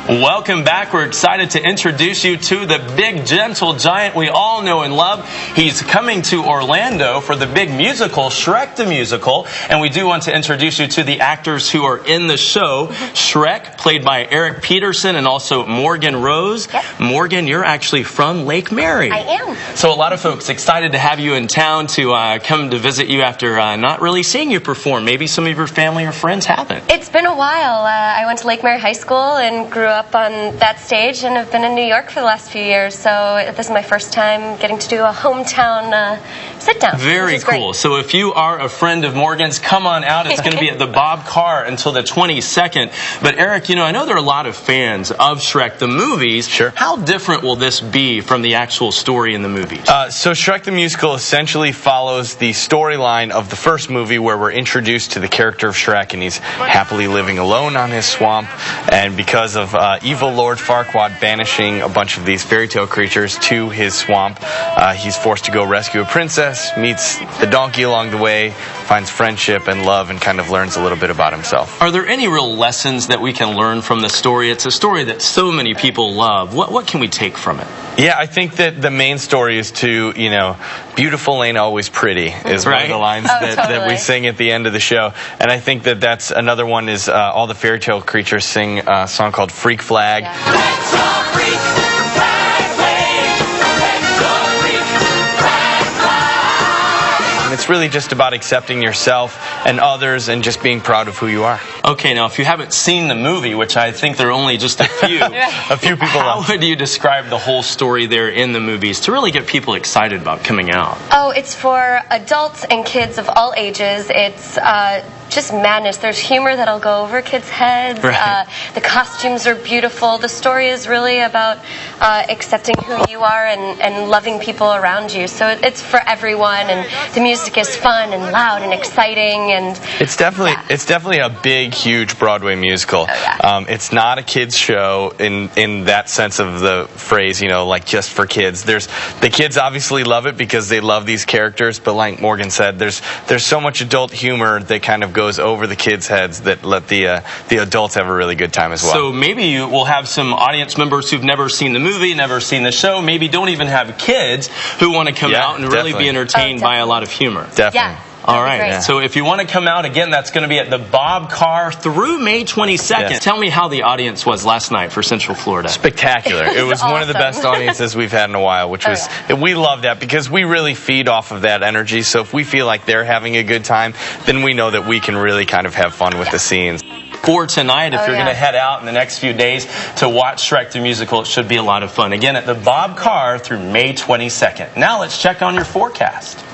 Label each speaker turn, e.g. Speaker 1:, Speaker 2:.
Speaker 1: Welcome back. We're excited to introduce you to the big, gentle giant we all know and love. He's coming to Orlando for the big musical, Shrek the Musical. And we do want to introduce you to the actors who are in the show. Shrek, played by Eric Peterson, and also Morgan Rose.
Speaker 2: Yep.
Speaker 1: Morgan, you're actually from Lake Mary.
Speaker 2: I am.
Speaker 1: So a lot of folks excited to have you in town to come to visit you after not really seeing you perform. Maybe some of your family or friends haven't.
Speaker 2: It's been a while. I went to Lake Mary High School and grew up on that stage, and have been in New York for the last few years. So this is my first time getting to do a hometown sit-down.
Speaker 1: Very cool. So if you are a friend of Morgan's, come on out. It's going to be at the Bob Carr until the 22nd. But Eric, you know, I know there are a lot of fans of Shrek the movies.
Speaker 3: Sure.
Speaker 1: How different will this be from the actual story in the movies?
Speaker 3: So Shrek the Musical essentially follows the storyline of the first movie, where we're introduced to the character of Shrek, and he's happily living alone on his swamp. And because of evil Lord Farquaad banishing a bunch of these fairy tale creatures to his swamp, he's forced to go rescue a princess, meets the donkey along the way, finds friendship and love, and kind of learns a little bit about himself.
Speaker 1: Are there any real lessons that we can learn from the story? It's a story that so many people love. What can we take from it?
Speaker 3: Yeah, I think that the main story is to, you know, beautiful ain't always pretty is one of the lines that we sing at the end of the show. And I think that that's another one is all the fairy tale creatures sing a song called Freak Flag.
Speaker 4: Let your freak flag wave. Let your freak flag fly.
Speaker 3: And it's really just about accepting yourself and others and just being proud of who you are.
Speaker 1: Okay, now if you haven't seen the movie, which I think there are only just a few,
Speaker 3: A few people
Speaker 1: how would you describe the whole story there in the movies to really get people excited about coming out?
Speaker 2: Oh, it's for adults and kids of all ages. It's just madness. There's humor that'll go over kids' heads.
Speaker 1: Right.
Speaker 2: The costumes are beautiful. The story is really about accepting who you are and loving people around you. So it's for everyone, and the music is fun and loud and exciting. And
Speaker 3: it's definitely a big, huge Broadway musical.
Speaker 2: Oh, yeah.
Speaker 3: It's not a kids show in that sense of the phrase, you know, like just for kids. The kids obviously love it because they love these characters, but like Morgan said, there's so much adult humor that kind of goes over the kids' heads that let the adults have a really good time as well.
Speaker 1: So maybe you will have some audience members who've never seen the movie, never seen the show, maybe don't even have kids who want to come out and really be entertained by a lot of humor.
Speaker 3: Definitely.
Speaker 2: Yeah.
Speaker 1: All right. So if you want to come out, again, that's going to be at the Bob Carr through May 22nd.
Speaker 3: Yes.
Speaker 1: Tell me how the audience was last night for Central Florida.
Speaker 3: Spectacular. It was
Speaker 2: awesome.
Speaker 3: one of the best audiences we've had in a while, which was, we love that because we really feed off of that energy. So if we feel like they're having a good time, then we know that we can really kind of have fun with the scenes.
Speaker 1: For tonight, if you're going to head out in the next few days to watch Shrek the Musical, it should be a lot of fun. Again, at the Bob Carr through May 22nd. Now let's check on your forecast.